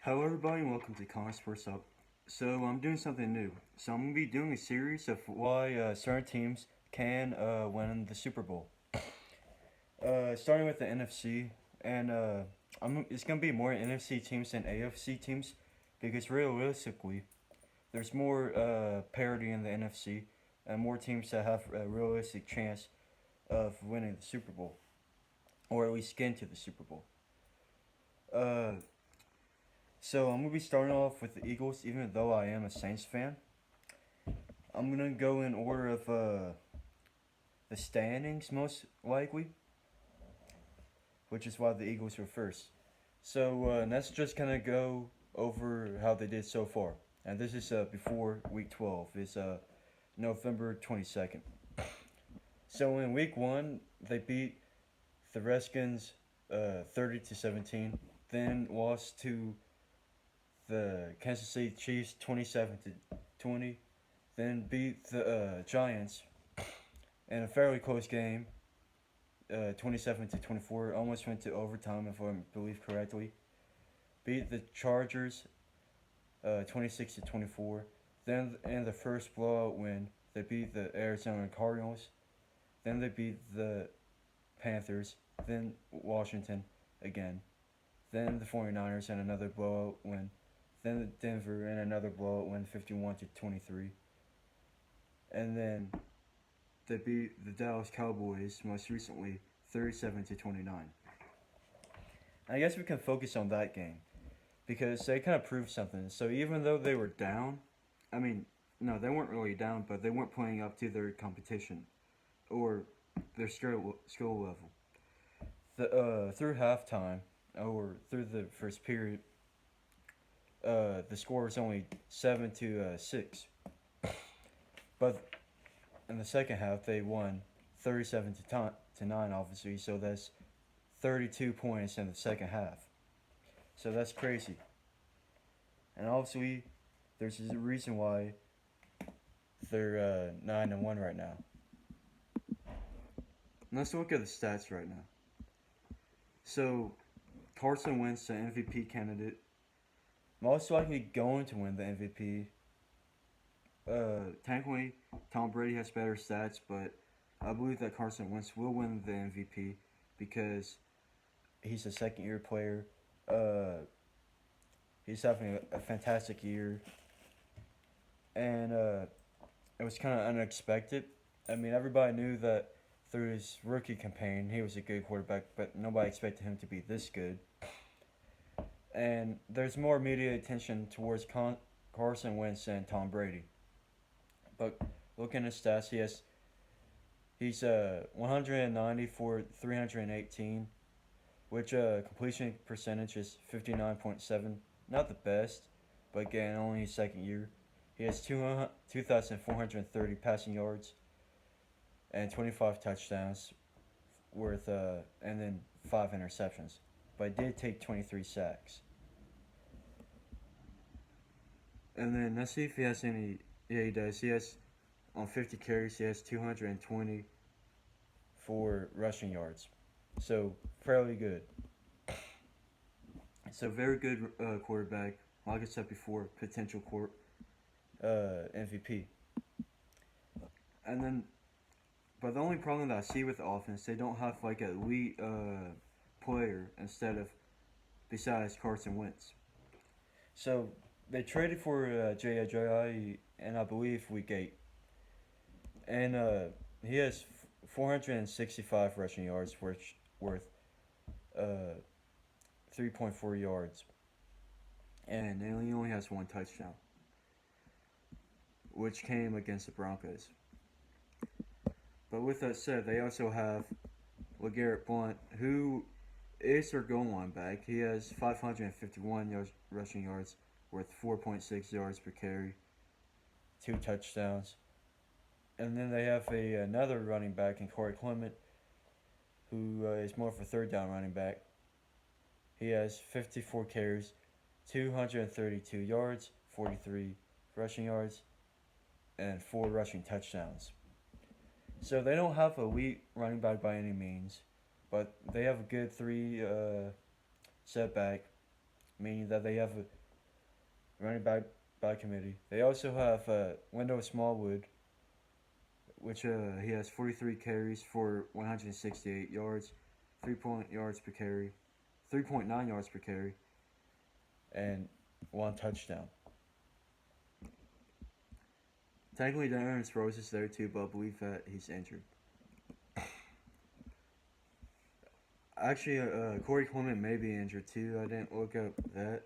Hello, everybody, and welcome to College Sports Up. So, I'm doing something new. So, I'm going to be doing a series of why certain teams can win the Super Bowl. Starting with the NFC, and it's going to be more NFC teams than AFC teams because realistically, there's more parity in the NFC and more teams that have a realistic chance of winning the Super Bowl, or at least getting to the Super Bowl. Uh, so, I'm going to be starting off with the Eagles, even though I am a Saints fan. I'm gonna go in order of the standings most likely, which is why the Eagles were first. So let's just kind of go over how they did so far. And this is before week 12. It's November 22nd. So in week 1, they beat the Redskins 30-17. Then lost to the Kansas City Chiefs 27-20. Then beat the Giants in a fairly close game, 27-24. Almost went to overtime, if I believe correctly. Beat the Chargers, 26-24. Then in the first blowout win, they beat the Arizona Cardinals. Then they beat the Panthers. Then Washington again. Then the 49ers in another blowout win. Then Denver in another blowout win, 51-23. And then they beat the Dallas Cowboys most recently 37-29. I guess we can focus on that game because they kind of proved something. So even though they were down, I mean, no, they weren't really down, but they weren't playing up to their competition or their skill level. Through halftime or through the first period, the score was only 7-6. But in the second half, they won 37-9, obviously. So that's 32 points in the second half. So that's crazy. And obviously, there's a reason why they're 9-1 right now. Let's look at the stats right now. So Carson Wentz, the MVP candidate, most likely going to win the MVP. Technically, Tom Brady has better stats, but I believe that Carson Wentz will win the MVP because he's a second-year player. He's having a fantastic year, and it was kind of unexpected. I mean, everybody knew that through his rookie campaign, he was a good quarterback, but nobody expected him to be this good. And there's more media attention towards Carson Wentz than Tom Brady. But looking at his stats, he's 190 for 318, which completion percentage is 59.7. Not the best, but again, only his second year. He has 2,430 passing yards and 25 touchdowns and then 5 interceptions. But he did take 23 sacks. And then let's see if he has any. Yeah, he does. He has, on 50 carries, he has 220 for rushing yards. So, fairly good. So, very good quarterback. Like I said before, potential MVP. And then, but the only problem that I see with the offense, they don't have like an elite player besides Carson Wentz. So, they traded for J.J. in, I believe, week 8. And he has 465 rushing yards, worth 3.4 yards. And he only has 1 touchdown, which came against the Broncos. But with that said, they also have LeGarrette Blount, who is their goal line back. He has 551 rushing yards, worth 4.6 yards per carry, 2 touchdowns. And then they have another running back in Corey Clement, who is more of a third down running back. He has 54 carries, 232 yards, 43 rushing yards, and 4 rushing touchdowns. So they don't have a elite running back by any means, but they have a good 3 setback meaning that they have a running back by committee. They also have Wendell Smallwood, which he has 43 carries for 168 yards, 3 yards per carry, 3.9 yards per carry, and 1 touchdown. Technically, Darren Sproles is there too, but I believe that he's injured. Actually, Corey Clement may be injured too. I didn't look up that.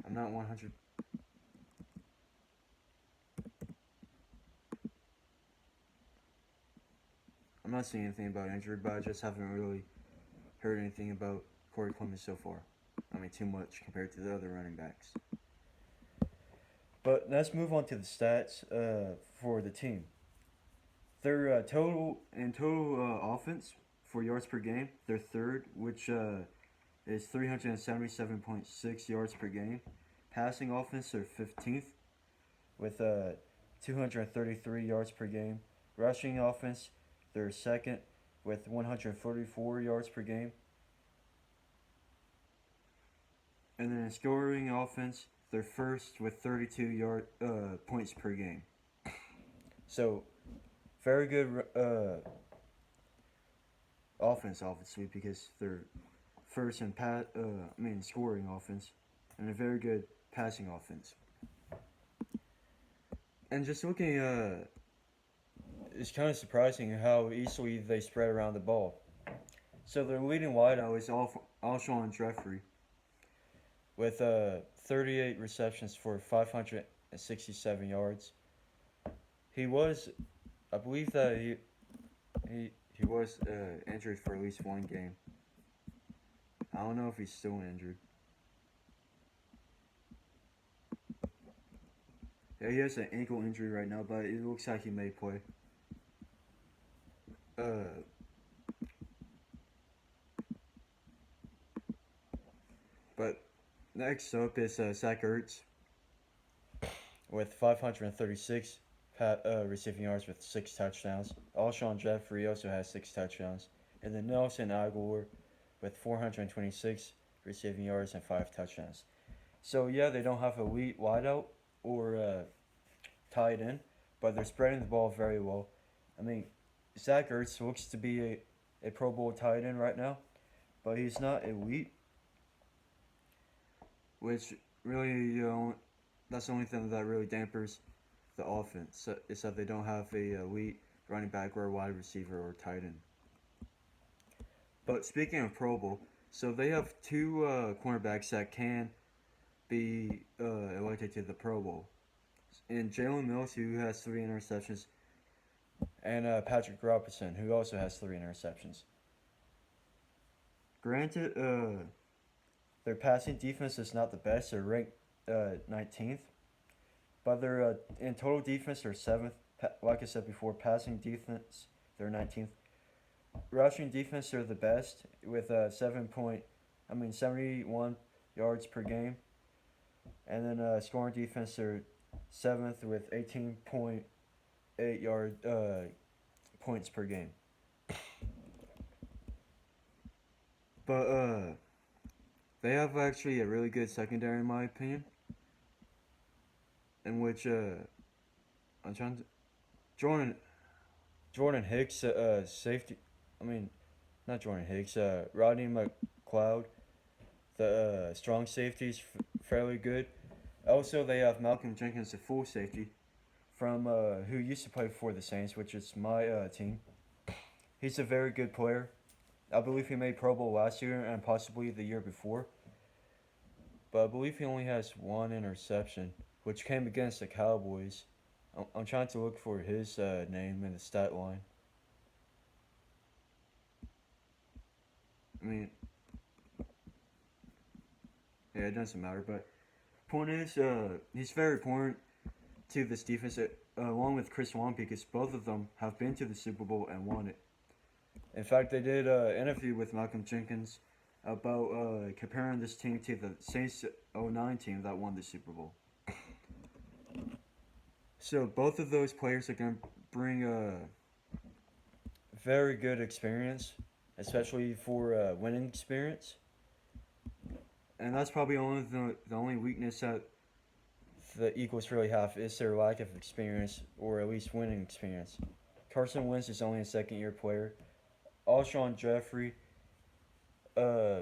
I'm not 100. I'm not seeing anything about injury, but I just haven't really heard anything about Corey Clement so far. I mean, too much compared to the other running backs. But let's move on to the stats for the team. Their total offense for yards per game, they're third, which is 377.6 yards per game. Passing offense, they're 15th with 233 yards per game. Rushing offense, they're second with 144 yards per game. And then in scoring offense, they're first with 32 points per game. So, very good offense, obviously, because they're first in scoring offense, and a very good passing offense. And just looking, it's kind of surprising how easily they spread around the ball. So their leading wideout is Alshon Jeffrey, with 38 receptions for 567 yards. He was, I believe that he was injured for at least one game. I don't know if he's still injured. Yeah, he has an ankle injury right now, but it looks like he may play. But next up is Zach Ertz with 536 receiving yards with 6 touchdowns. Alshon Jeffrey also has 6 touchdowns. And then Nelson Aguilar with 426 receiving yards and 5 touchdowns. So, yeah, they don't have a elite wideout or tight end, but they're spreading the ball very well. I mean, Zach Ertz looks to be a Pro Bowl tight end right now, but he's not elite, which really, that's the only thing that really dampers the offense, is that they don't have a elite running back or a wide receiver or tight end. But speaking of Pro Bowl, so they have 2 cornerbacks that can be elected to the Pro Bowl. And Jalen Mills, who has 3 interceptions, and Patrick Robinson, who also has 3 interceptions. Granted, their passing defense is not the best. They're ranked 19th. But they're in total defense, they're 7th. Like I said before, passing defense, they're 19th. Rushing defense, they're the best with 71 yards per game. And then scoring defense, they're 7th with 18.8 yard points per game. But they have actually a really good secondary, in my opinion, in which I'm trying to Jordan Hicks, safety. I mean, not Jordan Hicks. Rodney McLeod, the strong safety is fairly good. Also, they have Malcolm Jenkins, the full safety, from who used to play for the Saints, which is my team. He's a very good player. I believe he made Pro Bowl last year and possibly the year before. But I believe he only has 1 interception, which came against the Cowboys. I'm trying to look for his name in the stat line. I mean, yeah, it doesn't matter. But point is, he's very important to this defense, along with Chris Long, because both of them have been to the Super Bowl and won it. In fact, they did an interview with Malcolm Jenkins about comparing this team to the Saints 09 team that won the Super Bowl. So both of those players are going to bring a very good experience especially for winning experience. And that's probably only the only weakness that the Eagles really have is their lack of experience, or at least winning experience. Carson Wentz is only a second-year player. Alshon Jeffrey, uh,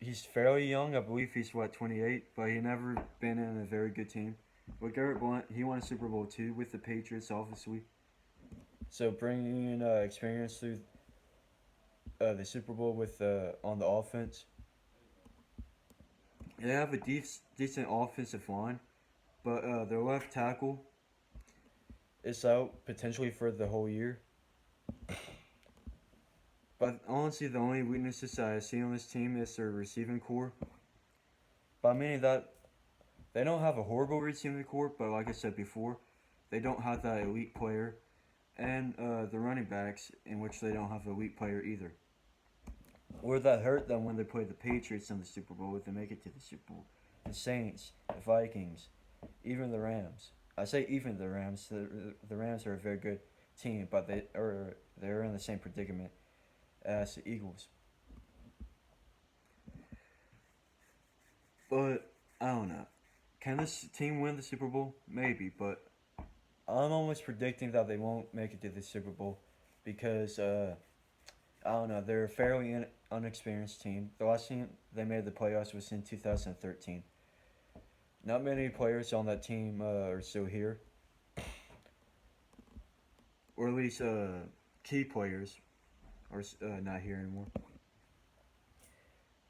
he's fairly young. I believe he's 28, but he never been in a very good team. But Garrett Blunt, he won a Super Bowl too with the Patriots, obviously. So bringing in experience through the Super Bowl with on the offense. They have a decent offensive line, but their left tackle is out potentially for the whole year. But honestly, the only weaknesses I see on this team is their receiving core. By meaning that they don't have a horrible receiving core, but like I said before, they don't have that elite player, and the running backs, in which they don't have an elite player either. Or that hurt them when they played the Patriots in the Super Bowl if they make it to the Super Bowl. The Saints, the Vikings, even the Rams. I say even the Rams. The Rams are a very good team, but they're in the same predicament as the Eagles. But I don't know. Can this team win the Super Bowl? Maybe, but I'm almost predicting that they won't make it to the Super Bowl because I don't know. They're a fairly unexperienced team. The last time they made the playoffs was in 2013. Not many players on that team are still here, or at least key players are not here anymore.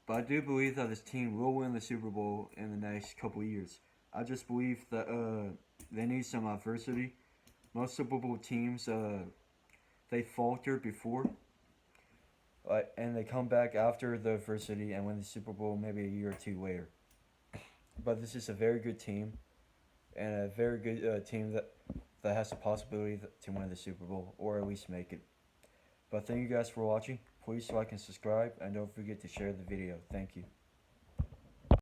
But I do believe that this team will win the Super Bowl in the next couple of years. I just believe that they need some adversity. Most Super Bowl teams they faltered before, and they come back after the adversity and win the Super Bowl maybe a year or two later. But this is a very good team, and a very good team that has the possibility to win the Super Bowl or at least make it. But thank you guys for watching. Please like and subscribe, and don't forget to share the video. Thank you.